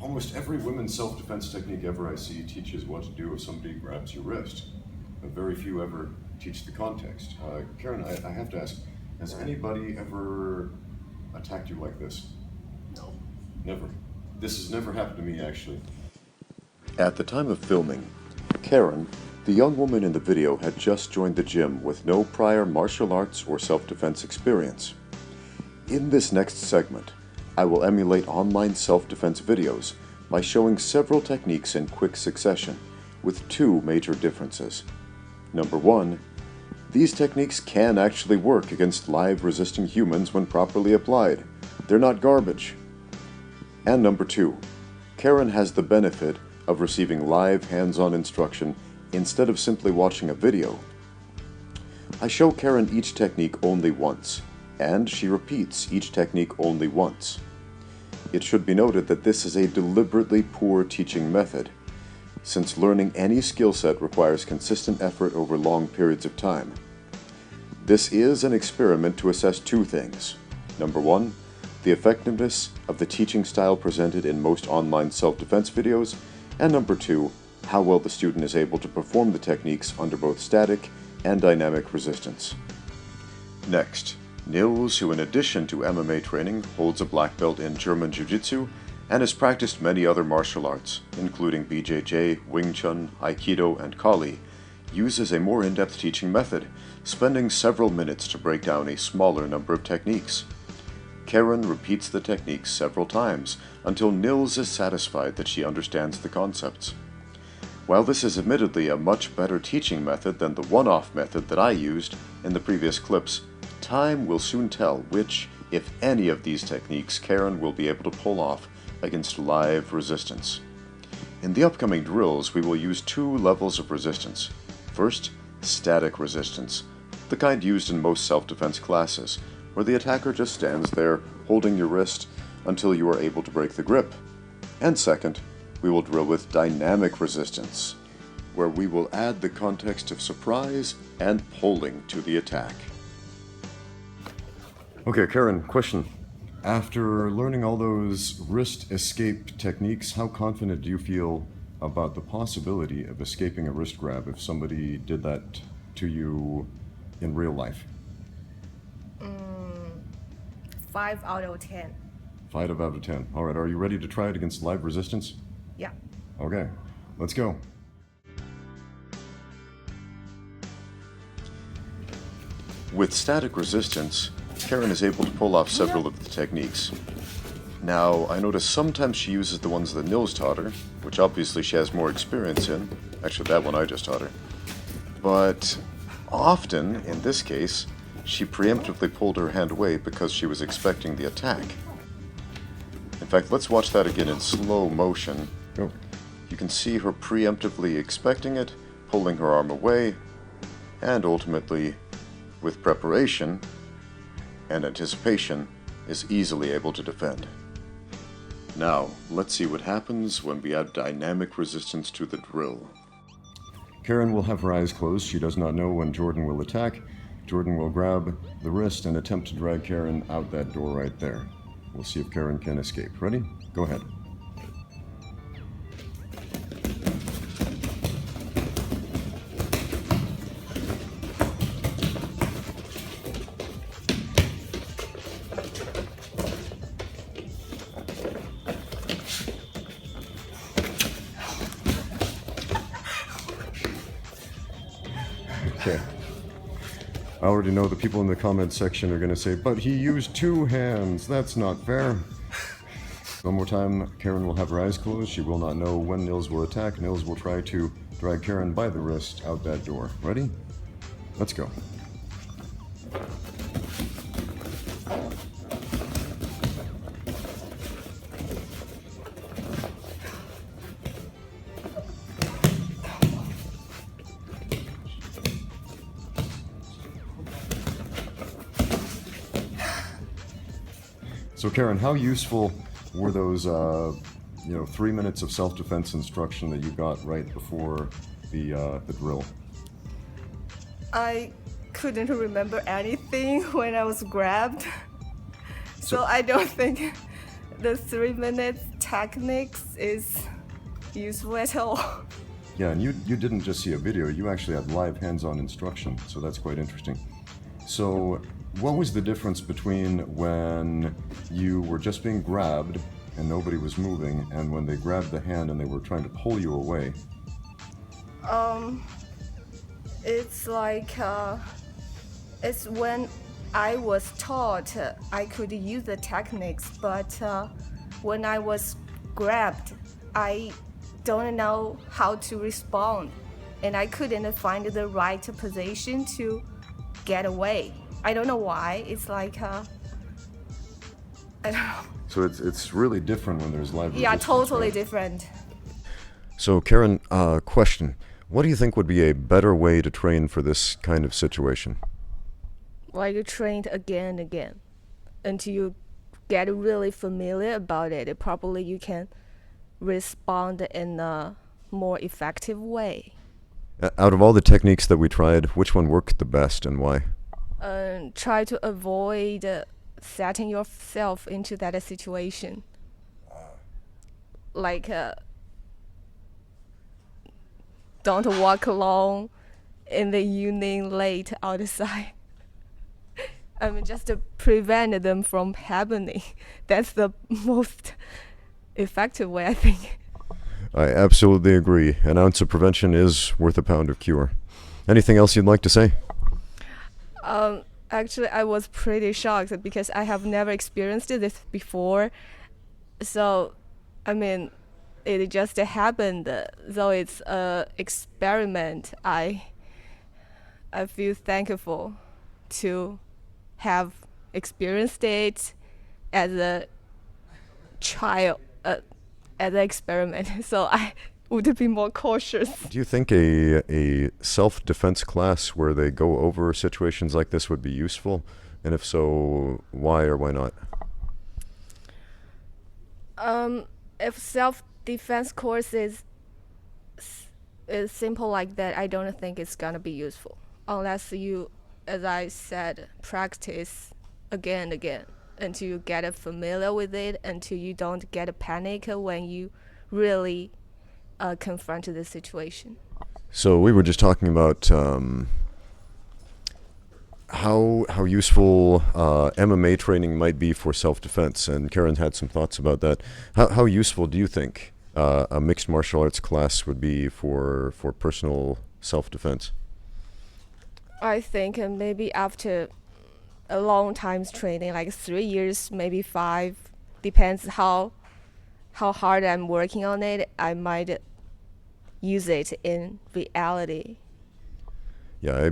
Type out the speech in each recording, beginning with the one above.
Almost every women's self-defense technique ever I see teaches what to do if somebody grabs your wrist, but very few ever teach the context. Karen, I have to ask, has anybody ever attacked you like this? No. Never. This has never happened to me, actually. At the time of filming, Karen, the young woman in the video, had just joined the gym with no prior martial arts or self-defense experience. In this next segment, I will emulate online self-defense videos by showing several techniques in quick succession, with two major differences. Number one, these techniques can actually work against live resisting humans when properly applied. They're not garbage. And number two, Karen has the benefit of receiving live hands-on instruction instead of simply watching a video. I show Karen each technique only once, and she repeats each technique only once. It should be noted that this is a deliberately poor teaching method, since learning any skill set requires consistent effort over long periods of time. This is an experiment to assess two things. Number one, the effectiveness of the teaching style presented in most online self-defense videos, and number two, how well the student is able to perform the techniques under both static and dynamic resistance. Next, Nils, who in addition to MMA training holds a black belt in German jiu-jitsu and has practiced many other martial arts, including BJJ, Wing Chun, Aikido, and Kali, uses a more in-depth teaching method, spending several minutes to break down a smaller number of techniques. Karen repeats the techniques several times until Nils is satisfied that she understands the concepts. While this is admittedly a much better teaching method than the one-off method that I used in the previous clips, time will soon tell which, if any, of these techniques Karen will be able to pull off against live resistance. In the upcoming drills, we will use two levels of resistance. First, static resistance, the kind used in most self-defense classes, where the attacker just stands there holding your wrist until you are able to break the grip. And second, we will drill with dynamic resistance, where we will add the context of surprise and pulling to the attack. Okay, Karen, question. After learning all those wrist escape techniques, how confident do you feel about the possibility of escaping a wrist grab if somebody did that to you in real life? 5 out of 10. 5 out of 10. All right, are you ready to try it against live resistance? Yeah. Okay, let's go. With static resistance, Karen is able to pull off several of the techniques. Now, I notice sometimes she uses the ones that Nils taught her, which obviously she has more experience in. Actually, that one I just taught her. But often, in this case, she preemptively pulled her hand away because she was expecting the attack. In fact, let's watch that again in slow motion. Go. You can see her preemptively expecting it, pulling her arm away, and ultimately, with preparation and anticipation, is easily able to defend. Now, let's see what happens when we add dynamic resistance to the drill. Karen will have her eyes closed. She does not know when Jordan will attack. Jordan will grab the wrist and attempt to drag Karen out that door right there. We'll see if Karen can escape. Ready? Go ahead. Okay. I already know the people in the comments section are going to say, but he used 2 hands. That's not fair. One more time, Karen will have her eyes closed. She will not know when Nils will attack. Nils will try to drag Karen by the wrist out that door. Ready? Let's go. So Karen, how useful were those 3 minutes of self-defense instruction that you got right before the drill? I couldn't remember anything when I was grabbed. So I don't think the 3 minutes techniques is useful at all. Yeah, and you didn't just see a video, you actually had live hands-on instruction, so that's quite interesting. So, what was the difference between when you were just being grabbed and nobody was moving, and when they grabbed the hand and they were trying to pull you away? It's like it's when I was taught I could use the techniques, but when I was grabbed, I don't know how to respond, and I couldn't find the right position to get away. I don't know why. It's like I don't know. So it's really different when there's live Yeah, resistance, totally right? different. So, Karen, question. What do you think would be a better way to train for this kind of situation? Like you trained again and again until you get really familiar about it. Probably you can respond in a more effective way. Out of all the techniques that we tried, which one worked the best and why? Try to avoid setting yourself into that situation. Like, don't walk alone in the evening late outside. I mean, just to prevent them from happening. That's the most effective way, I think. I absolutely agree. An ounce of prevention is worth a pound of cure. Anything else you'd like to say? Actually, I was pretty shocked because I have never experienced this before. So, I mean, it just happened. Though it's an experiment, I feel thankful to have experienced it as a child, as an experiment. So I would be more cautious. Do you think a self-defense class where they go over situations like this would be useful? And if so, why or why not? If self-defense course is simple like that, I don't think it's gonna be useful unless you, as I said, practice again and again until you get familiar with it, until you don't get a panic when you really confront the situation. So we were just talking about how useful MMA training might be for self-defense, and Karen had some thoughts about that. How useful do you think a mixed martial arts class would be for personal self-defense? I think maybe after a long time's training, like 3 years, maybe 5, depends how hard I'm working on it, I might use it in reality. Yeah,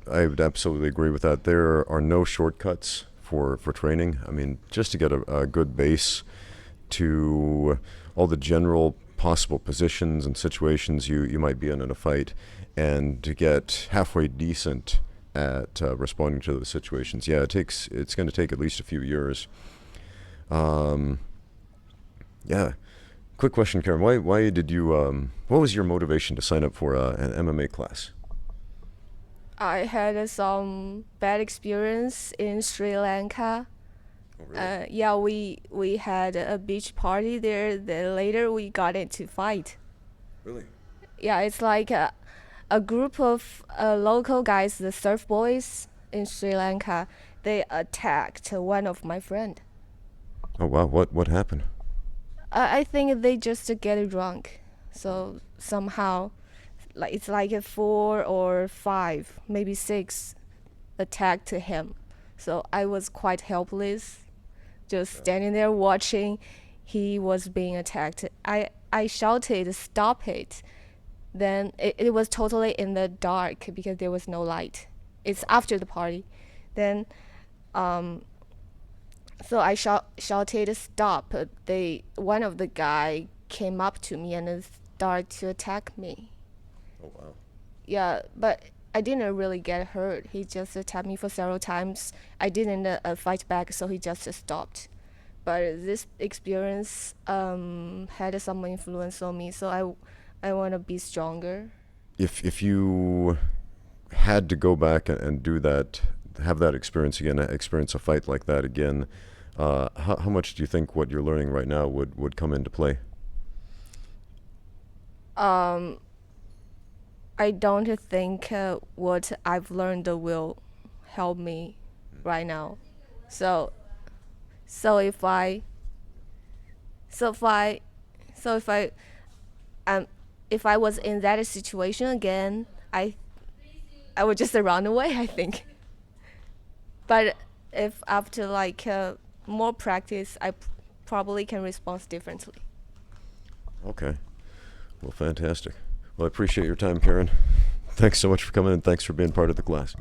I would absolutely agree with that. There are no shortcuts for training. I mean, just to get a good base to all the general possible positions and situations you might be in a fight, and to get halfway decent at responding to those situations. Yeah, it's going to take at least a few years. Yeah. Quick question, Karen. Why did you? What was your motivation to sign up for an MMA class? I had some bad experience in Sri Lanka. Oh, really? Yeah, we had a beach party there. Then later we got into fight. Really? Yeah, it's like a group of local guys, the surf boys in Sri Lanka. They attacked one of my friend. Oh wow! What happened? I think they just get drunk. So somehow, like it's like a 4 or 5, maybe 6, attacked him. So I was quite helpless, just standing there watching. He was being attacked. I shouted, "Stop it!" Then it was totally in the dark because there was no light. It's after the party. Then, so I shouted, "Stop!" One of the guy came up to me and started to attack me. Oh wow! Yeah, but I didn't really get hurt. He just attacked me for several times. I didn't fight back, so he just stopped. But this experience had some influence on me, so I want to be stronger. If you had to go back and do that, have that experience again, experience a fight like that again, how much do you think what you're learning right now would come into play? I don't think what I've learned will help me right now. So, so if I, so if I, so um, if I was in that situation again, I would just run away, I think. But if after like more practice, I probably can respond differently. Okay. Well, fantastic. Well, I appreciate your time, Karen. Thanks so much for coming and thanks for being part of the class.